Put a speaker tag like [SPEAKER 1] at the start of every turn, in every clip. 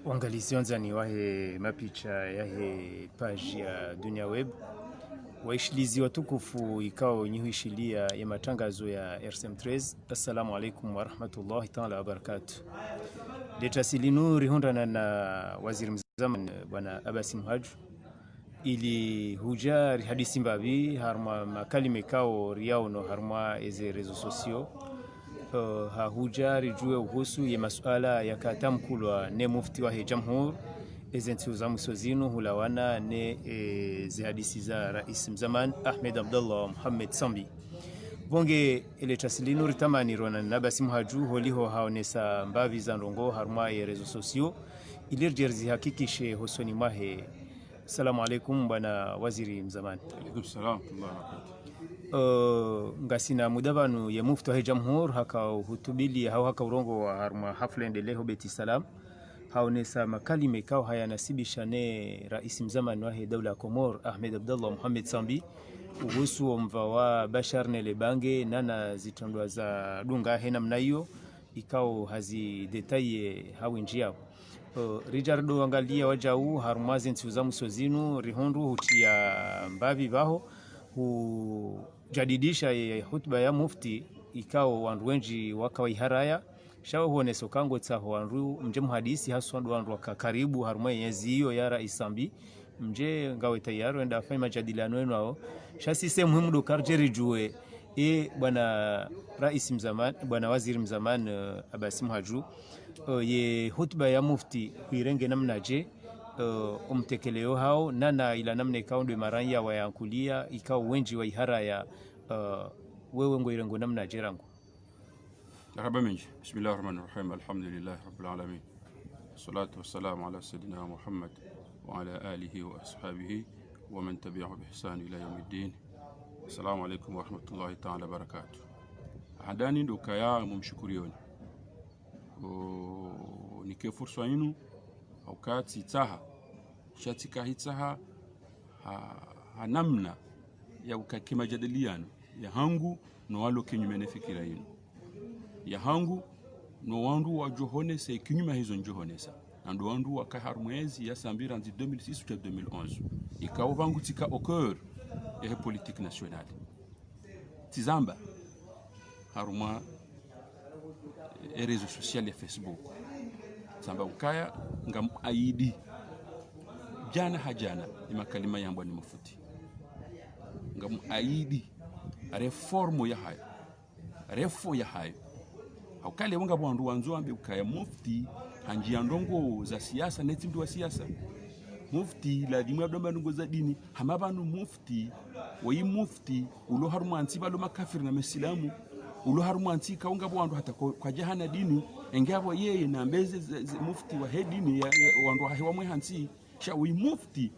[SPEAKER 1] Uangalizi ni wahe mapicha yahe page ya Dunia Web. Waishilizi watukufu ikao nyihuishilia ya matangazo ya RSM13. Assalamu alaikum wa rahmatullahi ta'ala wa barakatuh. Leta silinu rihundana na waziri mzaman bwana Abasi Muhaju ili huja hadisi mbabi harma makalime kao riao no harma eze rezo sosio hahuja rijue uhusu ya masuala ya katamkulwa ne mufti wa jamhur ezentu za musozinu hulawana ne zihadisi za rais mzaman Ahmed Abdallah Muhammad Sambi bonge ile tasilinu ritamani rona na Abasi Muhaju holiho haonesa mbavi za ndongo harma ya rezo sosio ilirjerzi hakikishe hosoni mahe. Assalamu alaikum bwana waziri mzamani.
[SPEAKER 2] Alaikum salam wa barakatuh.
[SPEAKER 1] Ngasina mudabanu ya mufti wa jamhur haka hutubili hau haka urongo wa harma hafla endeleho beti salam haonesa makalime kao haya nasibisha ne rais mzamani wa dawla ya Komor Ahmed Abdallah Muhammad Sambi uhusu mvawa Bashar Nelebange nana zitandwa za dunga hena mnayo ikao hazi detaye hawi njiao. Rijardo angalia wajau harumazi ntiuza musozinu rihondu hutia mbavi baho hujadidisha hutuba ya mufti ikao wandu wenji wakawa iharaya shao huoneso kango tsaho wandu mje muhadisi hasu wandu wakakaribu haruma yenyezi hiyo ya rais Sambi mje ngawe tayaro enda afanya majadiliano wenu hao shasi se muhimu dokarjeri jue bwana rais mzamani bwana waziri mzamani Abasi Muhaju ye hutuba ya mufti kuirenge namna je umtekeleo hao nana ila namna ikao ndo maranya wa yankulia ikao wenji wa ihara ya wewe ngoirengo namna je rangu.
[SPEAKER 2] Marhaba minji. Bismillahirrahmanirrahim. Alhamdulillah rabbil alamin. Salatu wassalamu ala sayyidina Muhammad wa ala alihi wa ashabihi wa man tabi'ahu bi ihsan ila yawmiddin. Assalamu alaikum wa rahmatullahi ta'ala barakatuh. Hadani ndo kaya mumshukurioni. Nike fursa inu haukati taha shatika hitaha hanamna ya ukakima jadiliano ya hangu no walo kinyume fikira inu ya hangu no wandu wa johonesa kinyume hizo njohonesa ando wandu wa kaharmwezi ya sambira ndi 2006 ou 2011 ikawa vangu tika au cœur ya politique nationale tizamba haruma rezo social ya Facebook samba ukaya ngam aidi jana hajana ni makalima yambwa ni mafuti ngam aidi reformo ya hayo refo ya hayo haukale wanga bwandu wanzo ambe ukaya mufti hanjia ndongo za siasa neti mtu wa siasa mufti la dimwa domba ndongo za dini hamabanu mufti wayi mufti ulo haruma antiba lo makafiri na mesilamu ulo harumwanti kaunga bwandu hata kwa jahana dini engabo yeye na mbeze mufti wa hedini ya wandu hawa mwe hansi shawi mufti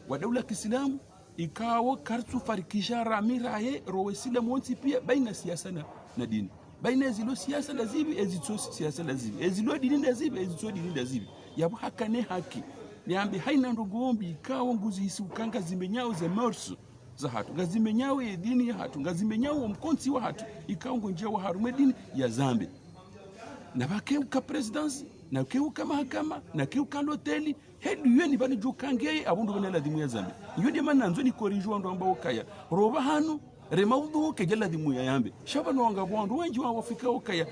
[SPEAKER 2] wa dawla Kiislamu ikawo kartu farikisha ramira ye rowesila monti pia baina siasa na dini baina zilo siasa lazibi ezito siasa lazibi ezilo dini lazibi ezito dini lazibi yabo hakane haki niambi haina ndogombi ikawo nguzi hisi ukanga zimenyao ze morsu za hatu ngazimenyawe ya dini ya hatu ngazimenyawe mkonti wa hatu ikaungo njia wa harume dini ya zambi na bakeuka presidency na keuka mahakama na keuka loteli hedu yeni bani jukangeye abundu bana ladhimu ya zambi yodi mana nzo ni korijwa ndo ambao kaya roba hanu remaudu ke jala dhimu ya yambe shaba no anga bwandu wenji wa Afrika okaya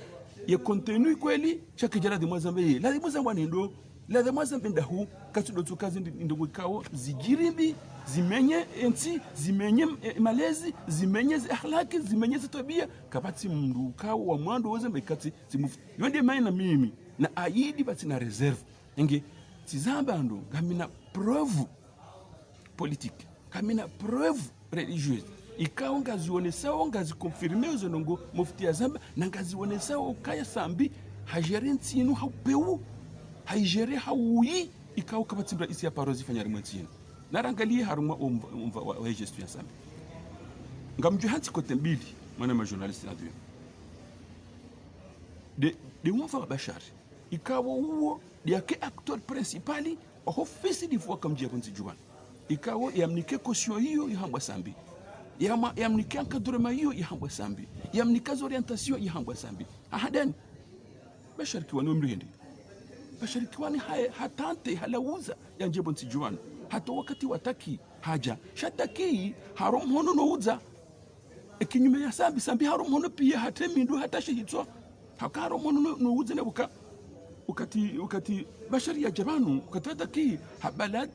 [SPEAKER 2] ya contenu kweli shaka jala dhimu zambi ladhimu za ndo ladhimu zambi ndahu katudo tukazi ndo kao zijirimbi zimenye enti zimenye malezi zimenye akhlaki zimenye tabia kapati mndu kao wa mwando woze mbekati zimufu yonde maina mimi na aidi bati na reserve nge tizamba ndo kamina preuve politique kamina preuve religieuse ikao ngazionesa ngazi confirmer zo ndongo mufti ya Zamba na ngazionesa okaya Sambi hajerenti inu haupeu hajere hauyi ikao kapati mbra isi ya parozi fanyari mwentino narangalie haruma wa gestion ya Sambi ngamju hanti kote mbili mwana ma journaliste na dunia de umfa Bashar ikawa huo yake acteur principali ofisi difu akamjia kunzi juan ikawa yamnike kosio hiyo ihambwa Sambi yamnike encadrement hiyo ihambwa Sambi yamnike orientation ihambwa Sambi ahadan Bashar kiwa no mrindi basharikiwani hatante halauza yanjebo ntijuan hata wakati wataki haja shataki harom hono nouza ekinyume ya sambi harom hono pia hate mindu hata shehitswa haka harom hono nouza na ukati bashari ya jabanu ukataki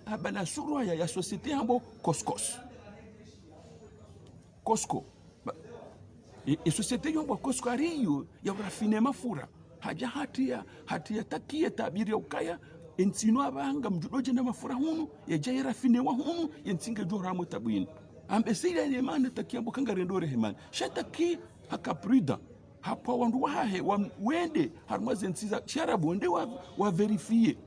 [SPEAKER 2] habala surwa ya societe hambo Costco e societe yombo Costco ariyo ya rafine mafura haja hatia takia tabiri ya ukaya ensino abanga mjudoje na mafura hunu ya jaya rafine wa hunu yensinga jora mo tabwini ambesira ne mane takia mbokanga rendore hemani shataki hakaprida hapa wandu wahe wende harmaze nsiza sharabu wende wa verifie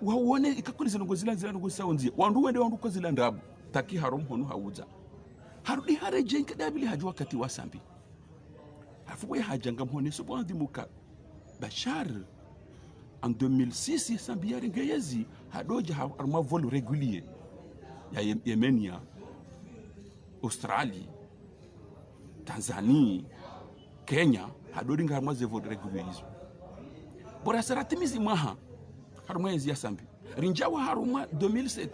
[SPEAKER 2] waone ikakuliza ngozila ngosaonzie wandu wende wandu kozila ndabu taki harom honu hauza harudi hareje nkadabili hajua kati wasambi hafuwe hajanga mhone subhandi muka Bashar en 2006 sambiari ngeyezi hadoja harma vol régulier ya Yemenia Australie Tanzania Kenya hadori harma ze vol régulier hizo bora saratimizi maha harma yezi ya sambi rinjawa harma 2007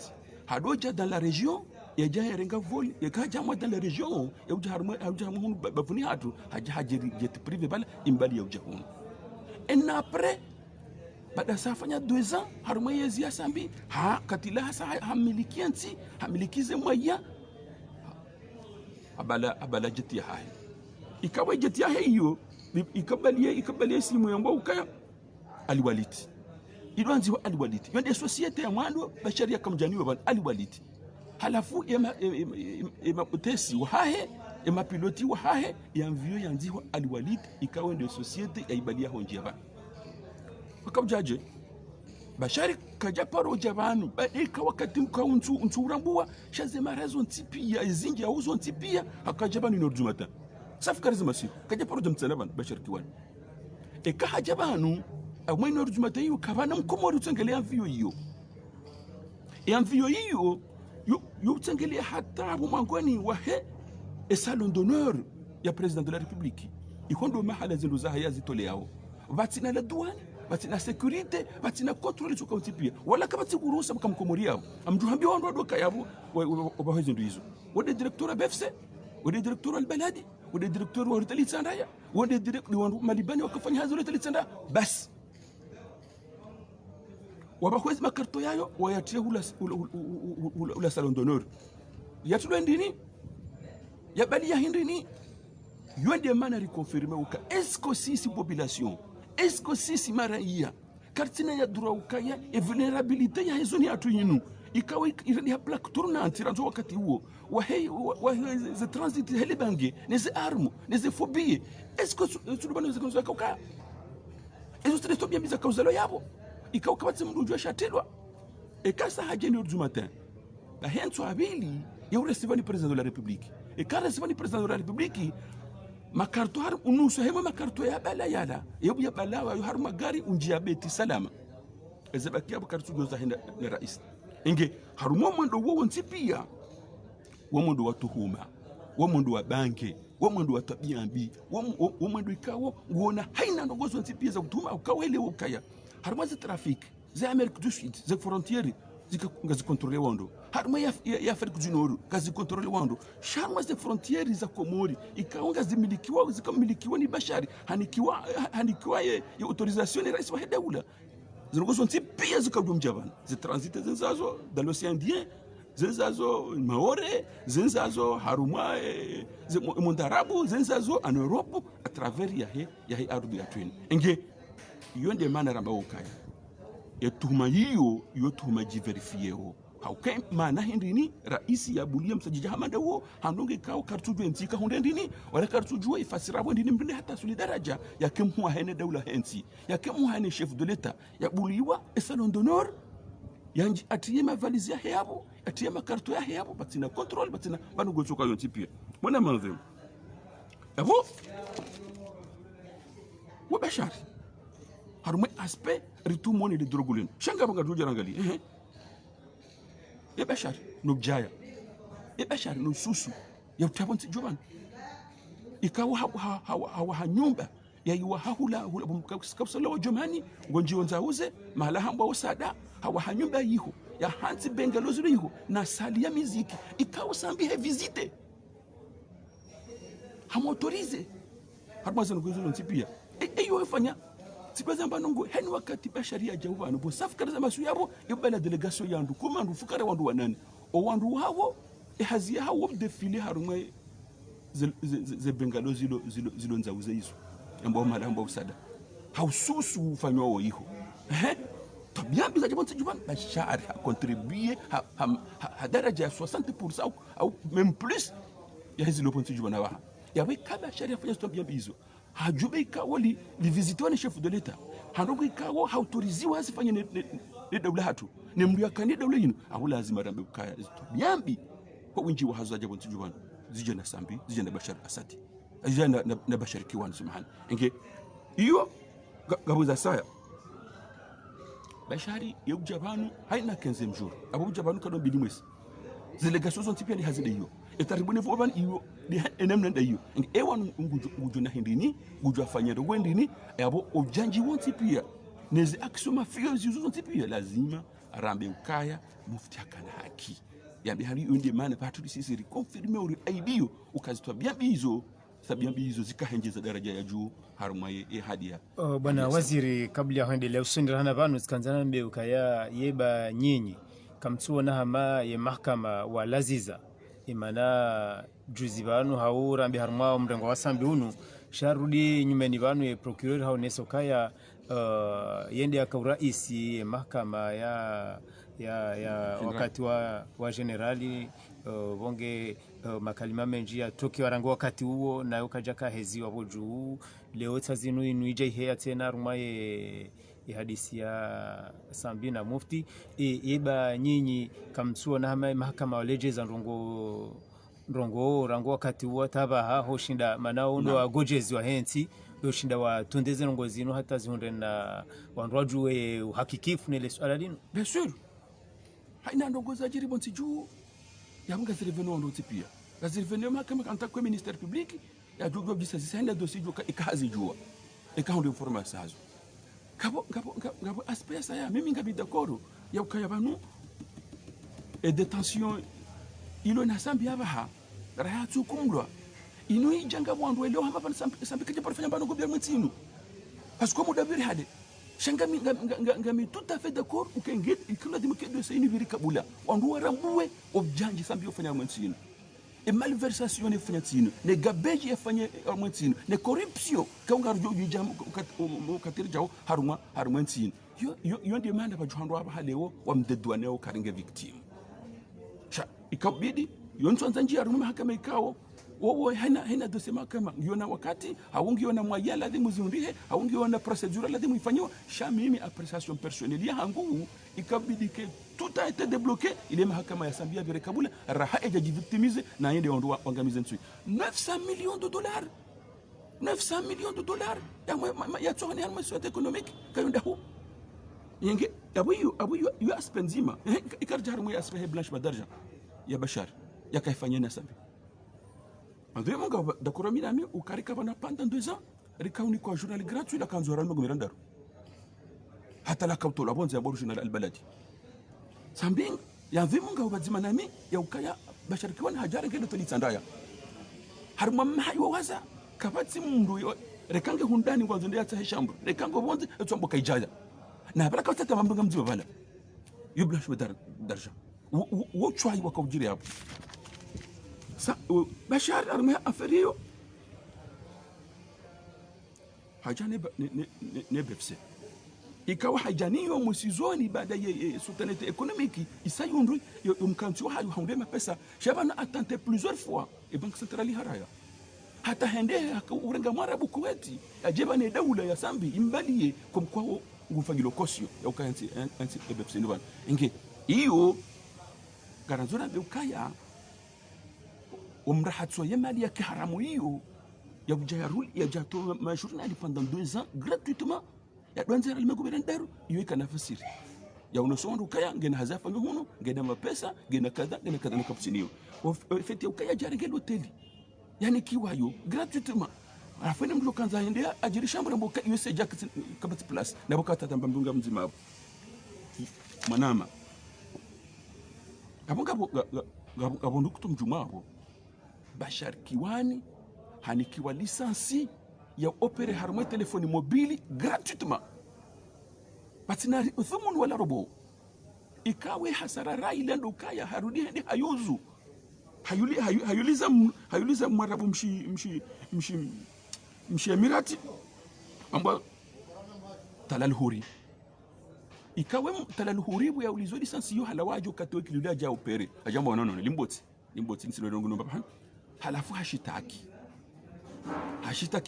[SPEAKER 2] hadoja dans la région ya jaya renga vol ya kaja mo dans la région ya uja harma hunu bafuni hatu haja jet privé bala imbali ya uja hunu. Et après, baada safanya 2 ans, haruma yezi ya sambi, katila hasa hamiliki anti, hamilikize mwaya, abala jeti ya hae. Ikawa jeti ya hae hiyo, ikabalie simu yombo ukaya, aliwaliti. Iluanzi wa aliwaliti. Yonde societe ya mwando, bashari ya kamjaniwa van aliwaliti. Halafu ema utesi wa hae, ema piloti wa hae ya mvio ya nziwa aliwaliti ikawa ndio societe ya ibalia honjia ba wakabujaje bashari kaja paro jabanu badika wakati mka unsurambua shaze marazo ntipia izingi auzo ntipia akajabanu inordumata safkariza masiku kaja paro jamtsalaban bashari kiwani hajabanu amwe inordumata hiyo kabana mkomori utengelea mvio hiyo ya mvio hiyo yu utengelea hata mwangoni wahe et salon d'honneur ya président de la République ikondo mahala zindu za haya zitoleao vatina la douane vatina sécurité vatina contrôle zo kontipia wala kama tikuruhusa mkamkomoria amduhambia wandu wadoka yabo wa zindu hizo wode directeur BFC wode directeur albaladi wode directeur wa hotel Tsandaya wode directeur wa malibani wakafanya hazo hotel Tsandaya bas wabakwezi makarto yayo wayatia ula salon d'honneur yatulwe ndini ya bali ya hindini yonde mana reconfirmer uka esko sisi population esko sisi maraia kartina ya dura ukaya e vulnerabilité ya hizo ni atu yinu ikawa ya plaque tournante ranzo wakati huo wa ze transit hele bange neze armu neze phobie esko sulubano zekonzo kauka ezo stresto bien biza kauzalo yabo ikawa kabatse mundu jwa shatelwa e kasa hajeni du matin la henso abili ya recevani président de la République et quand recevani président de la République makarto har unuso hema makarto ya bala yala yebu ya bala wa har magari unjia beti salama ezabaki abu kartu goza henda na rais inge harumo mwendo wo ntipia wo mwendo wa tuhuma wo mwendo wa banke wo mwendo wa tabia mbi wo mwendo ikawo ngona haina ndogozo ntipia za kutuhuma ukawele ukaya harumo za traffic za Amerique du Sud za frontiere ngazi kontrole wando haruma ya Afrika du Nord ngazi kontrole wando sharma za frontiere za Komori ikaonga zikamilikiwa ni bashari hanikiwa ya autorisation ya rais wa daula zinogozo ntipia zikadumjabana zi transit zenzazo dans l'océan Indien zenzazo Maore zenzazo haruma mondarabu zenzazo en Europe à travers ya ardhi ya twin inge yonde mana ramba ukaya tuhuma hiyo tuhuma jiverifieo haukai maana hindini raisi ya bulia msajija hamada huo handonge kao kartujwe ntika hunde ndini wala kartujwe ifasirabo ndini mbinde hata suli daraja ya kemhua hene daula hensi ya kemhua hene chef de l'etat ya buliwa salon d'honneur yanji atiye mavalizi ya heabo atiye makarto ya heabo batina control batina banu gochoka yonti pia mwana manzem avo wabashari harume aspect ritu moni de drogulin shanga banga duja rangali e bashar no jaya e bashar no susu ya utabonti joban ikawa hawa nyumba ya yuwa hahula kapsala wa jomani ngonji onzauze mahala hamba osada hawa hanyumba yiho ya hanzi bengalozi yiho na sali ya miziki ikawa sambi he visite hamotorize harmaza ngozo ntipia eyo efanya sipeza mbanongo heni wakati basharia jauva no safkara masu yabo ibala delegation yandu komando fukara wandu wanani o wandu hawo ehazia hawo defile harumwe ze bengalo zilo nzauze hizo ambao malamba usada haususu ufanywa wo iho tabia biza jabon tjuban bashar ha contribuer ha daraja 60% au même plus ya hizo lo pontu jubana wa ya we kaba sharia fanya tabia bizo hajube ikawo li visiter ni chef de l'état handogo ikawo autoriziwa asifanye ne dawla hatu ne mndu yakani dawla yinu au lazima rambe ukaya tabia kwa winji wa hazo jabon tjuban zijana sambi zijana bashar asati zijana na bashar kiwan subhan inge iyo gabuza saya bashari yujabanu haina kenze mjuru abu jabanu kado bidimwes delegations on tipia ni hazide iyo etaribune voban iyo di enemna da iyo inge ewan nguju na hindini nguju afanya do wendini abo ojanji won tipia nezi aksoma fios yuzo tipia lazima arambe ukaya mufti akana haki ya bihari unde maana patu sisi reconfirme uri aidio ukazitwa biabizo sabiabizo zikahenjeza daraja ya juu harumwaye hadia
[SPEAKER 1] bwana waziri kabla ya kuendelea usindirana vanu zikanzana mbe ukaya yeba nyinyi kamtsuona hama ye mahakama wa laziza imana juzi vanu haura mbe harumwa mrengo wa sambi unu sharudi nyumeni vanu ye procureur hao neso kaya yende akauraisi mahakama ya wakati wa generali vonge makalima menji ya toki warango wakati huo na ukaja kahezi wa juu leo tazinu inuija ihea tena ruma ye hadisi ya sambi na mufti yeba nyinyi kamsuo na hama mahakama walejeza rango wakati huo taba haho shinda manao ndo agojezi wa hensi yoshinda wa tundeze ngozino hata zihunde na wanrwajue uhakikifu nile swala lino
[SPEAKER 2] bien sûr haina ndongoza jiri bonti juu ya mga zireveno ndo tipia la zireveno mahakama kanta kwa ministère public ya jogo bisa zisenda dossier joka ikazi jua ikahunde information hazo ngabo aspect ya mimi ngabi d'accord ya ukaya banu et détention ilo na sambi abaha rahatu kumlwa ino ijanga mwandu leo hapa sambi kaje parfanya banu ko bien mtinu parce que mo dabiri hade shanga ngami tout à fait d'accord ukenge ikula dimke de sayini biri kabula wandu warambuwe objanji sambi ofanya mtinu e malversation ne fanya tinu ne gabeji yafanya mtinu ne corruption kaunga rjo yijam katir jaw haruma tinu yo demanda ba juhandu aba halewo wamdedwane o karinge victim sha ikabidi yonso nzanji haruma mahakama ikao wowo hena dossier mahakama yona wakati haungiona mwaya lazima zundihe haungiona procedure lazima ifanywe sha mimi appréciation personnelle ya hangu ikabidi ke tout a été débloqué ile mahakama ya Sambia vile kabula raha ejaji victimize na yende ndo wangamize nsui 900 millions de dollars 900 millions de dollars ya tsone harma société économique kayonda hu yenge abuyu yu aspenzima ikarja harma ya asbahe blanche badarja ya bashar ya kaifanya na Sambia André Monga d'accord minami ukarika bana pendant 2 ans rikauni kwa journal gratuit la kanzora no gumirandaru hata la kauto la bonza ya boru journal albaladi Sambing ya vimunga ubazima nami ya ukaya bashariki hajara ngelo tolitsandaya haruma mahayo waza kabati mundu rekange hundani kwa zonde yatsa heshambro rekange bonze etsombo kaijaya na baraka tata mambanga mdziwa bala yubla shwe darja wo chwai wakaujiri hapo sa bashar arma aferiyo hajane ne bepse ikawa hajaniyo musizoni baada ya soutenance économique isayundu umkantu hayo haundema pesa shabana atante plusieurs fois et banque centrale haraya hata hende urenga mwarabu kuweti ajeba ne dawla ya sambi imbaliye kumkwao ngufagilo kosio ya ukayansi anti ebepse ndwa inge iyo garanzona de ukaya umrahatso yemali ya kiharamu hiyo ya kujayaru ya jato ma journal pendant 2 ans gratuitement ya dwanzera limegoberendaru iyo ikanafasiri ya unosondu kaya ngena hazafa nguno ngena mapesa ngena kadha nakapsiniyo fete ukaya jarige hoteli yani kiwayo gratuitement afanye mlo kanza endea ajiri shamba mboka yose jacket kabati plus na boka tatamba mbunga mzima hapo manama abonga gabondu kutumjuma hapo Bashar Kiwani hanikiwa lisansi ya opere harumwe telefoni mobili gratuitement patinari uthumun wala robo ikawe hasara raila ukaya harudi hadi hayuzu hayuliza mwarabu mshi Emirati amba Talal Huri ikawe Talal Huri ya ulizo lisansi yo halawajo katoe kiluda ja opere ajamba no limboti nsilo ndongo nomba halafu hashitaki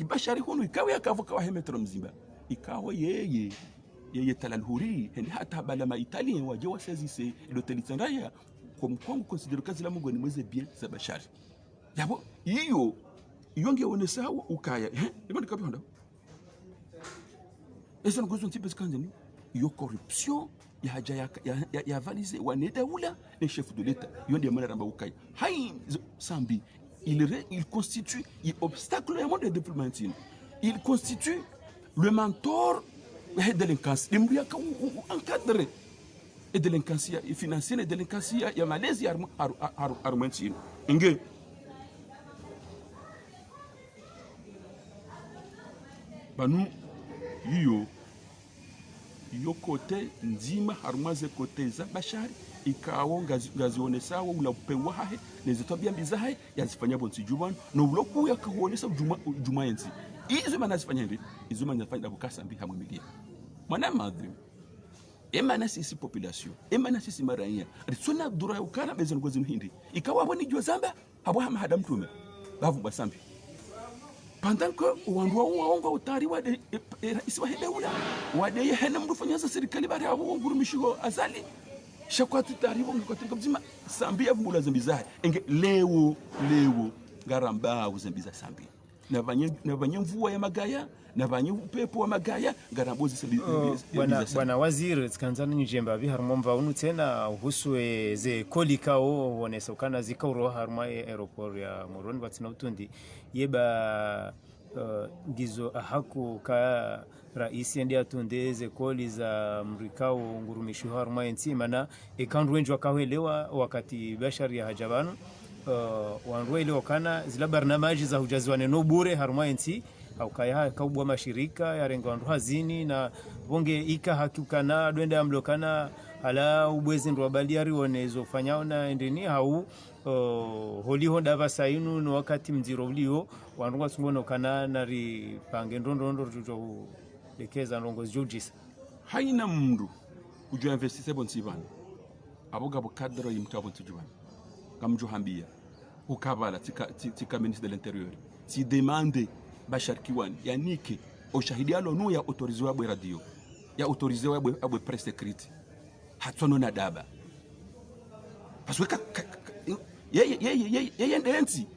[SPEAKER 2] Bashari hunu ikawe akavuka wa metro mzimba ikawe yeye Talal Huri hendi hata bala ma italien waje wasazise l'hôtel Tsangaya comme kwangu considère kazi la Mungu ni mweze bien za Bashari yabo iyo ngeonesa ukaya imani kapi honda esa ngozo ntipe skandani iyo corruption ya haja ya valise waneda ula le chef de l'état iyo ndiye mwana ramba ukaya hai sambi il constitue un obstacle au monde de développement. Il constitue le mentor de la délinquance. Il y a encadré la délinquance financière, la délinquance il y a Malaisie armentine. Inge banu yo côté nzima harmaze côté za Bashari ikawo ngazionesa ula upewa hahe nezitobia mbizahe yazifanya bonsi jubano no uloku yakaonesa juma yenzi izo manazifanya ndi izo manazifanya bukasa mbi hamwe milia mwana madri emana sisi population emana sisi maranya risona dura ukana bezo ngozi hindi ikawa boni jwa zamba abo hama hada mtume bavu basambi pendant que wanduwa waonga utari wade iswa hedaula wade yehena mdu fanyaza serikali bari abo ngurumishiho azali shakwatu taribo ngikotinga mzima sambi avula zambizahe enge leo garamba uzambiza sambi na banye mvua ya magaya na banye upepo wa magaya garambozi sambiza
[SPEAKER 1] bwana waziri tsikanzana njemba bi harumomva unu tena huswe ze kolikao wonesa kana zikauro haruma aeroport ya Moroni batina utundi yeba gizo ahaku ka raisi ndi atundeze koli za mrikao ngurumishi haruma ntima na ekandu wenjwa kahelewa wakati Bashari ya hajabano wanruelewa kana zila barnamaji za hujazwane no bure haruma nti au kaya kaubwa mashirika ya rengo andu hazini na bonge ika hakukana dwenda amlokana ala ubwezi ndo baliari wonezo fanyao na endeni hau holi honda basainu no wakati mziro ulio wanrunga sungono kana nari pange ndondo tujo lekeza ndongo jujisa
[SPEAKER 2] haina mndu ujo investise bonsibana aboga bokadro yimtabo tujubana kamjo hambia ukabala tika ministre de l'intérieur si demande Bashar Kiwani yanike ushahidi alo no ya autorize wa radio ya autorize wa presse écrite hatsono na daba parce que yeye ndenzi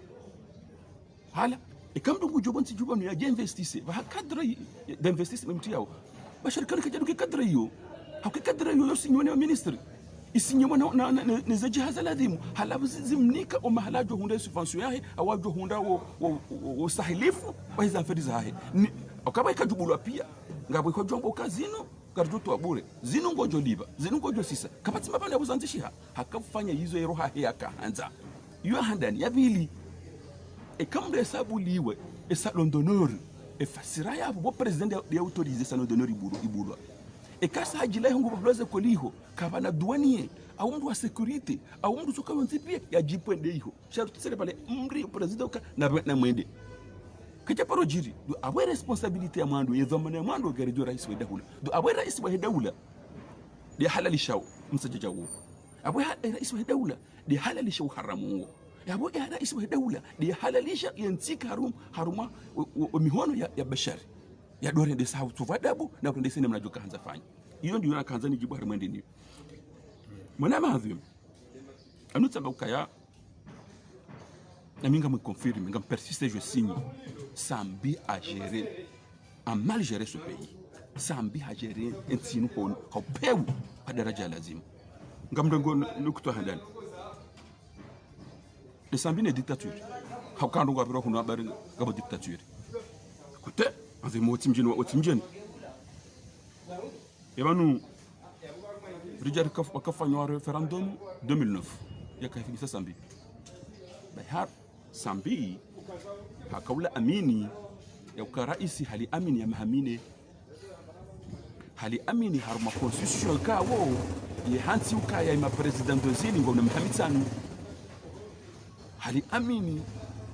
[SPEAKER 2] hala ikamdu kujobonsi jubano ya investise ba cadre d'investissement yao Bashar kan kajaduke cadre yo hakikadre yo sinyone wa ministre isinyoma na nezajihaza ladhimu halafu zimnika o mahalajo hunda subvention yahe awajo hunda wo sahilifu wa hizo aferiza hahe akaba ikajubulwa pia ngabo ikojombo kazino garjuto abure zino ngojo liba zino ngojo sisa kabati mabanda yabuzanzishiha hakafanya hizo ero hahe yakaanza yo handani yabili ekambe hesabu liwe esa londonor efasira yabo bo president ya autorize sa londonor ibulwa ekasa hajila hungu babloze koliho kabana douanier au mtu wa sécurité au mtu soka wonzipia ya jipwende hiho sharuti sele pale mri president na mwende kaja parojiri do awe responsabilité ya mwando yezomane mwando garijo rais wa dawla do awe rais wa dawla di halali shaw msajaja wo awe rais wa dawla di halali shaw haramu awe rais wa dawla di halalisha yantika haruma mihono ya Bashari ya dore de sawu tuvadabu na kunde sene mnajoka hanza fanya iyo ndio nakaanza ni jibu harimwende ni mwana madhi anutsamba ukaya na minga me confirme ngam persiste je signe Sambi a géré a mal géré ce pays Sambi a géré ensinu ko pewu pa daraja lazima ngam ndongo nukuto handani de Sambi ne dictature hakando ngabiro kuno habari ngabo dictature te azimo otimjeni yabanu rijari wakafanywa referendum 2009 yakafika Sambi bahar Sambi hakaula amini ya ukaraisi hali amini ya mahamine hali amini haruma constitution kawo ye hansi ukaya ima president dozini ngomna mhamitsanu hali amini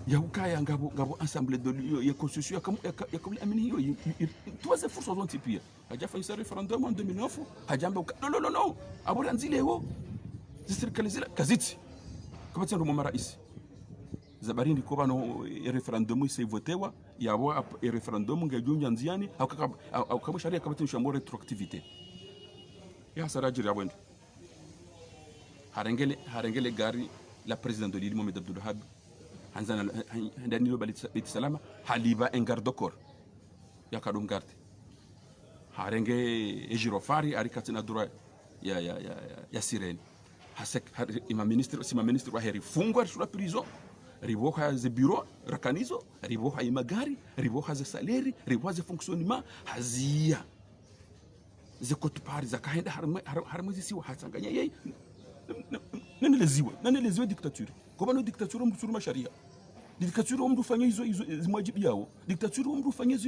[SPEAKER 2] ya ukaya ngabo ensemble de ya constitution ya kabla amini hiyo tuwaze fursa zonti pia hajafanya referendum en 2009 hajamba no abura nzile ho zisirikali zile kaziti kama tendo mama rais zabarindi ko bano referendum ise votewa yabo referendum ngajunja nziani au kama sharia kama tendo shamo retroactivité ya sarajiri abwende harengele gari la president de l'île Mohamed Abdul Wahab hanzana Danilo Baliti Salama haliba en garde corps ya kadum garde harenge ejirofari arikatina dura ya sirene hasek ima ministre wa heri fungwa sur la prison riboha ze bureau rakanizo riboha imagari riboha ze salaire riboha ze fonctionnement hazia ze kotupari za kaenda harmezi siwa hatanganya yeye nani leziwa dictature kwa no dictature mtu sharia dictature mtu fanya hizo zimajibu yao dictature mtu fanya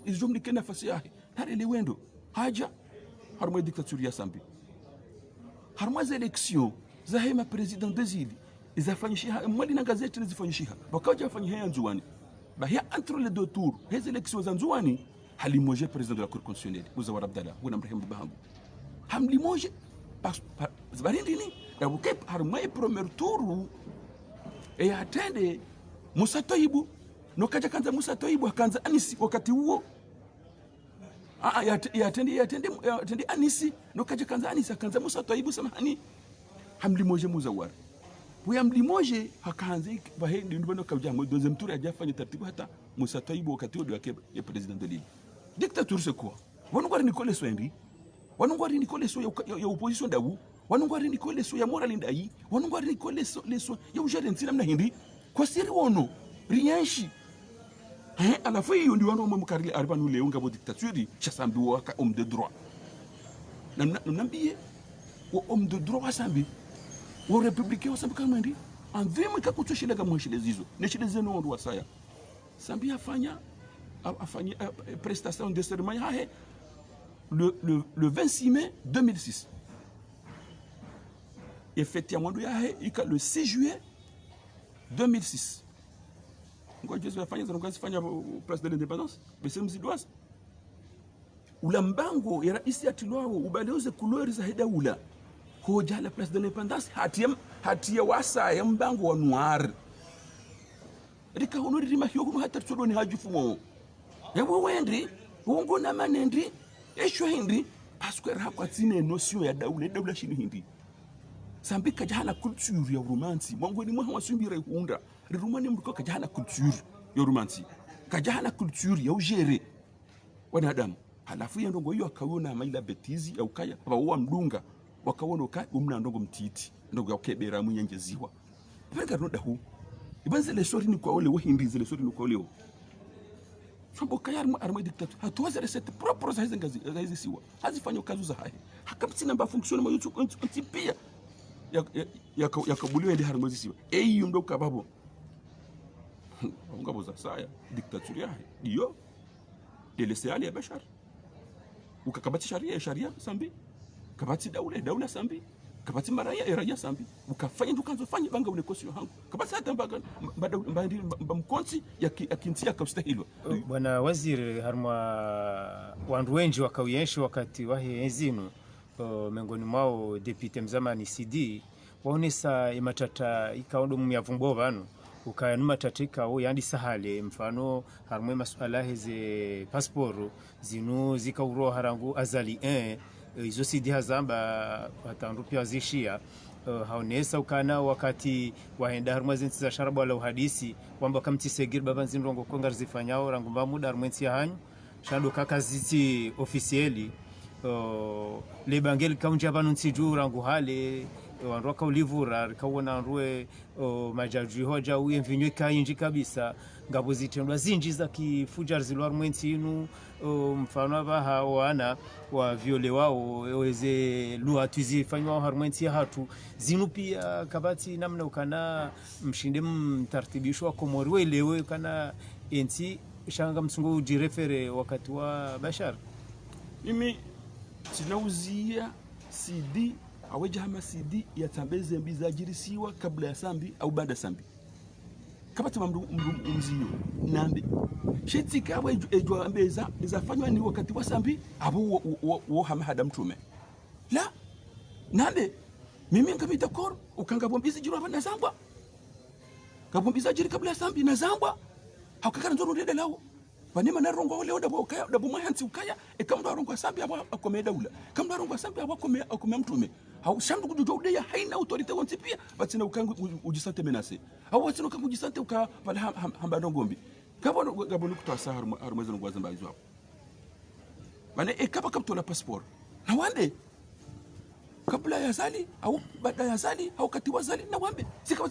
[SPEAKER 2] hizo mdike nafasi yake harele wendo haja harmo dictature ya Sambi harmo za election za hema president dezili izafanyisha mwali na gazeti zifanyisha bakaja afanyia haya nzuani bahia entre les deux tours les élections za nzuani halimoje president de la cour constitutionnelle Muzawar Abdallah wana mrehemu bahangu hamlimoje barindi ni ya buke harmo premier tour e atende Musa Toibu no kaja kanza Musa Toibu akanza Anisi wakati huo yatende Anisi no kaja kanza Anisi akanza Musa Toibu samahani hamlimoje Muzawar huya mlimoje hakaanza bahindi ndibano kaja mo deuxième tour ajafanya taratibu hata Musa Toibu wakati huo wake ya president de l'île dictature c'est quoi wanungwari Nicole Swendi wanungwari Nicole so ya opposition dawu wanungwari Nicole so ya moral ndai wanungwari Nicole so leso ya ujerenzi namna hindi kwa siri wono rienshi à la fin hiyo ndio wano mkarili aribanu leo ngabo dictature cha Sambi waka homme de droit namnambie wa homme de droit Sambi wa républicain wa Sambi kama ndi anvime kakutoshile kama shile zizo neshile zeno ndo wasaya Sambi afanya prestation de serment ya le 26 mai 2006 effectivement ndo ya le 6 juillet 2006 ngoja zifanya zanongazifanya place de l'indépendance bese mzidoas ula mbango ya rais atilwao ubaloze couleur za daula hoja la place de l'indépendance hatia wasa ya mbango wa noir rika honori rima hiyo kuma hata tsoro ni hajufumo yabo wendri wongo na manendri esho hindi parce rakwa tsine notion ya daula shini hindi Sambi kajana culture ya romansi mongoni mwa wasumbira hunda rirumani mduko kajana culture ya romansi kajana culture ya ujere wanadamu halafu ya ndongo hiyo akaona maila betizi ya ukaya bawa mdunga wakaona ukaya umna ndongo mtiti ndongo ya kebera munyengeziwa venga roda hu ibanze le sori ni kwa ole wahindi zile sori ni kwa ole Sambo kaya arma dictature hatuwaza recette propre za hizi siwa hazifanya kazi za hai hakamsina ba fonction ma yutu antipia yakabuliwa ndi harmozi siwa eyi ndo kababo ngabo za saya dictature yahe dio delese ali ya bashar ukakabati sharia Sambi kabati daula Sambi kabati maraya raia Sambi ukafanya ndukanzo fanya banga unekosio hangu kabati hata mbaga mkonsi yakintia kabstahilwa
[SPEAKER 1] bwana waziri harma wandu wengi wakawienshi wakati wahe enzinu miongoni mwao depute mzamani CD waonesa imatata ikaondo mumyavumbo vanu ukayanuma tatika o yandi sahale mfano harmwe masuala heze passport zinu zikauro harangu azali 1 izo CD hazamba patandu pia zishia haonesa ukana wakati waenda harmwe zinti za sharabu wala uhadisi kwamba kamtisegir baba nzindongo kongar zifanyao rangu muda harmwe nti hanyu shando kaka ziti ofisieli le bangel kaunja banu nsiju rangu hale wandu kaulivura rikaona ruwe majaju hoja uye mvinywe kainji kabisa ngabo zitendwa zinji za kifujar zilwar mwensi inu mfano abaha wana wa viole wao weze lua tuzifanywa harmwensi hatu zinu pia kabati namna ukana mshinde mtartibisho wa Komori welewe kana enti shanga msungu ujirefere wakati wa Bashar.
[SPEAKER 2] Mimi tunauzia CD aweja hama CD ya tambeze mbiza jirisiwa kabla ya sambi au baada sambi kabati mzio nambi shiti kawa ejwa ambeza izafanywa ni wakati wa sambi abo wo hama hada mtume la nambe mimi ngabita kor ukanga bombizi jiro na zambwa kabombiza jiri kabla ya sambi na zambwa hakakana ndo ndede lawo vanema na rongo ole oda bokaya da buma hansi ukaya ekamda rongo sambi abo akomeda ula kamda rongo sambi abo akomea mtume au shandu kujujo udeya haina autorite wonti pia batina ukangu ujisante menase au batina ukangu ujisante uka vala hamba ngombi kabona gabonu kutasa harumwezo ngwaza mbazo hapo bane ekapa kaptola passport na wande kabla ya zali au baada ya zali au kati wa zali na wambe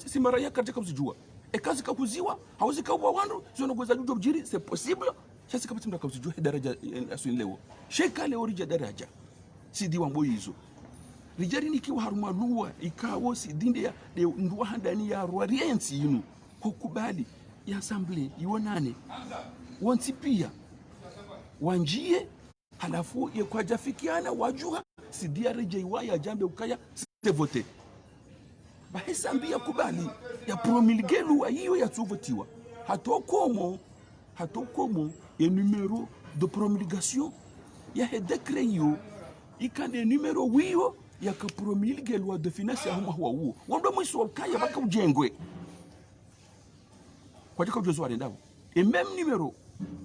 [SPEAKER 2] si mara ya katika kuzijua ekazi kakuziwa au zikaubwa wandu zona ngoza jujo bjiri c'est possible chasi kapati mda kuzijua daraja asu leo sheka leo rija daraja sidi wambo hizo rijari nikiwa harumalua ikawo sidinde ya ndwa handani ya rwariensi yinu kukubali ya assembly yonane wanti pia wanjie halafu ye kwa jafikiana wajua sidia rejei waya jambe ukaya site vote bahesambia kubali ya promulgelu wa hiyo ya tuvotiwa hatokomo ya numero de promulgation ya he decret yo ikande numero wiyo ya ka promulge loi de finance ya homa huo wando mwiso ukaya baka ujengwe kwa jika ujozo wa ndao et même numero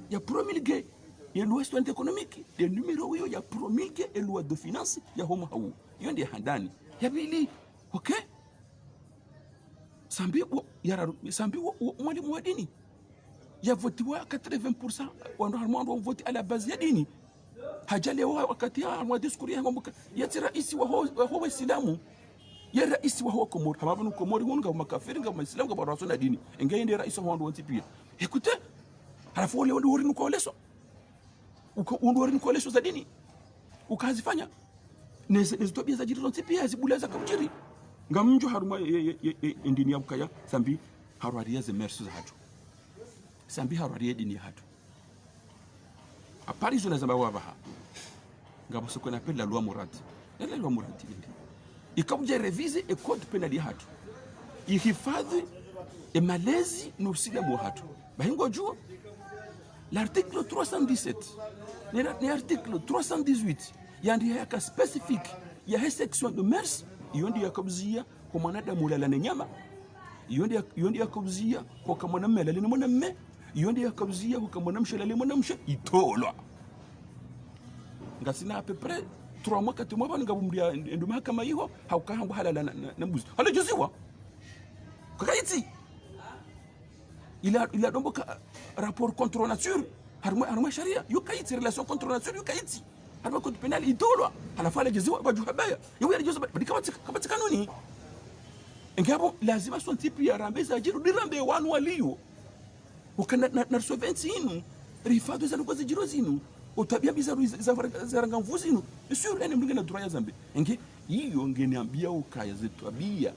[SPEAKER 2] ya promulge ya loi économique de numero wiyo ya promulge et loi de finance ya homa huo hiyo ndiye handani ya bili okay sambi mwalimu wa dini ya votiwa 80% wando harmando voti ala base ya dini hajale wakati ya mwa diskuri yangu ya raisi wa huwa Islamu ya raisi wa huwa Komori hababu Komori wonga makafiri nga Muislamu nga baraso na dini engende raisi wa wando wanti pia ekute halafu wale wando wori nuko leso wando wori nuko leso za dini ukazifanya nezitobia za jiri pia zibulaza kabjiri ngamjo haruma ndini ya bukaya sambi harwaria ze mersu za hatu sambi harwaria dini ya hatu apari zona zamba wabaha ngabo soko na pela loi Murati la loi Murati ndi ikabuja revise e code penal ya hatu ihifadhi e malezi no usilamu hatu bahingo jua l'article 317 ni article 318 yandi yaka specific ya he section de mers yondi yakabuzia kwa mwanadamu lalane nyama yondi yakabuzia kwa kama mwanamume lalane mwanamume yondi yakabuzia kwa mwanamshe lalane mwanamshe itolwa ngasina à peu près 3 mois 4 mois bana ngabumria nduma kama hiyo haukahangu halala na mbuzi hala juziwa kakaiti ila domboka rapport contre nature harma sharia yukaiti relation contre nature yukaiti harma code penal itolwa halafala juziwa bajuhabaya yeye alijuziwa kama kanuni ngabo lazima sonti pia rambeza jiru dirambe wanu walio ukana na resolvency inu rifado za ngozi jiro zinu utabia bizaru za rangamvuzi inu sio ene mlinga na duraya zambe nge hiyo ngeniambia ukaya zetabia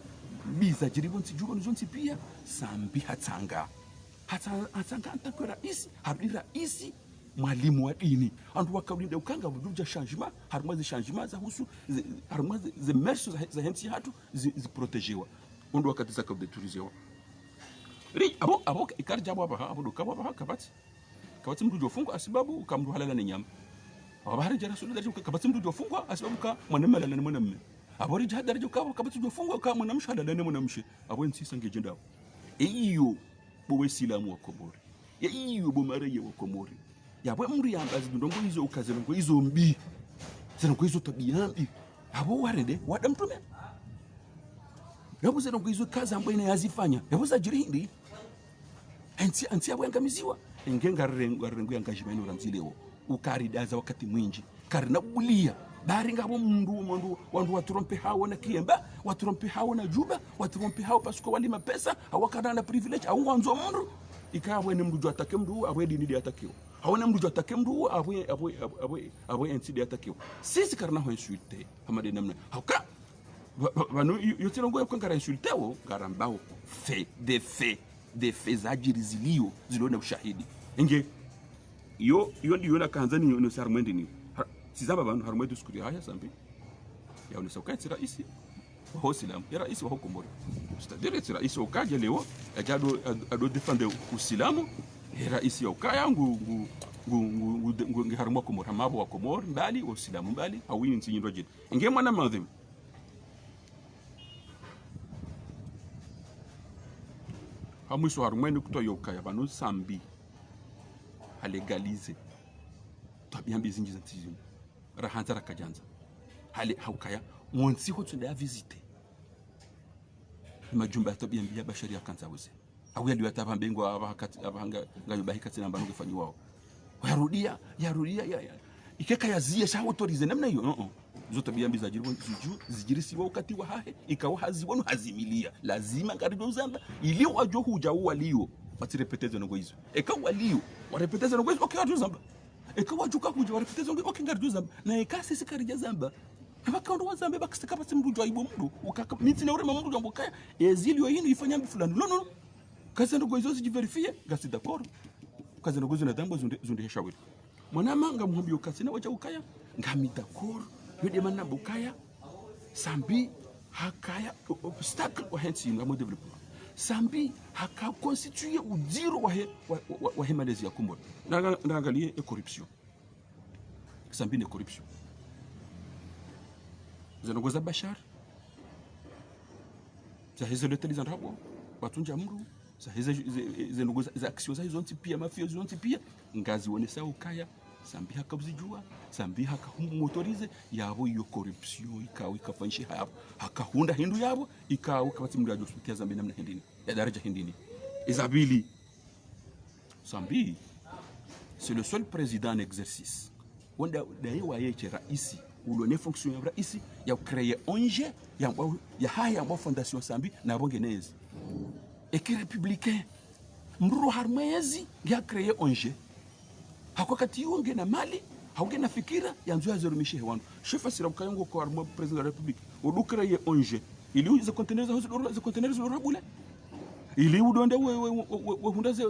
[SPEAKER 2] biza jiribo ntijuro nzonti pia sambi hatanga antakwa rais mwalimu wa dini andu wakawinda ukanga vuja changement haruma ze changement za husu haruma ze mersu za henti hatu ziprotejewa ondo wakati za kabdeturizewa ri abo ikarja abo ndo kabati mtu jofungwa asibabu kamdu halala ni nyama abahari jara sulu daraja kabati mtu jofungwa asibabu ka mwanamume halala ni mwanamume abori jahada daraja kabati jofungwa ka mwanamsha halala ni mwanamshe abo nsisa ngejenda iyo bo Waislamu wa Komori ya iyo bo maraya wa Komori ya bo mri yambazi ndongo hizo ukazelo hizo mbi zeno hizo tabia mbi abo warende wada mtume yabo zeno hizo kazi ambayo inayazifanya yabo za jirindi anti abo yangamiziwa ingenga rengo engagement uranzileo ukaridaza wakati mwingi karina bulia bari ngabo mundu wandu watrompe hao na kiemba watrompe hao na juba watrompe hao pasuko walima pesa awakana na privilege au wanzo mundu ikawe ni mdu atake mdu awe dini atakio hawana mdu atake mdu awe entity atakio sisi karna ho insulte hamade namna hauka banu yotino ngoya kwa insulte wo garambao des faits zajirizilio ziliona ushahidi inge yo ndio na kanzani no sarmende ni sizaba bantu harumwe duskuri haya sambi ya unisa ukati raisi wa Uislamu ya raisi wa Komori c'est-à-dire c'est raisi ukaje leo ajado ado defender Uislamu ya raisi ya ukaya ngu harumwa Komori hamabo wa Komori mbali Uislamu mbali hawini nsinyindo jini inge mwana madhim hamwiso harumwe ni kutoa ukaya banu sambi a légaliser tabia mbi zingi zantizimu rahanza rakajanza hali haukaya mwonsi hotu nda visiter majumba tabia mbi ya bashari ya kanza wose awu yali wataba mbengo abahanga ngayubahi katina mbanu gefanyiwao yarudia ikeka yazia sha autorize namna hiyo zo tabia mbi zijirisi wakati wa hahe ikawa haziwanu hazimilia lazima ngarido zamba ili wajo huja walio batirepeteze ngo izo eka walio warepeteze ngo izo okay watu zamba eka wajuka kuja warepeteze ngo okay ngarido zamba na eka sisi karija zamba abakando wazambe bakisika bati mrujo aibo mru ukaka miti na urema mrujo mbokaya ezilio yinu ifanya mbi fulani no kaza ngo izo ziverifie gasi d'accord kaza ngo izo na dambo zunde heshawiri mwanama ngamuhumbi ukasina wacha ukaya ngami d'accord yode manna bukaya sambi hakaya obstacle wa hensi ngamo development sambi haka constituer udiro wa Malaisie ya Komoro naangalie corruption sambi ne corruption zanogoza bashar za hizo loteliza ndabo batunja mru za hizo zanogoza za action za hizo pia mafia zonti pia ngazi wonesa ukaya sambi hakabzijua sambi hakamotorize yabo iyo corruption ikawa ikafanyisha hapo hakahunda hindu yabo ikawa kabati mdu ajosutia zambi namna hindini ya daraja hindini izabili sambi c'est le seul président en exercice wanda daiwa yeye raisi ulone fonction ya raisi ya créer onje ya haya ya fondation sambi na bongenezi et que républicain mru harmezi ya créer onje hakwakati yonge na mali hauge na fikira yanzu ya zerumishe hewanu shefa sira mkayongo kwa armo president de la république odukra ye onje ili uze conteneurs za rabule ili udonde we hunda ze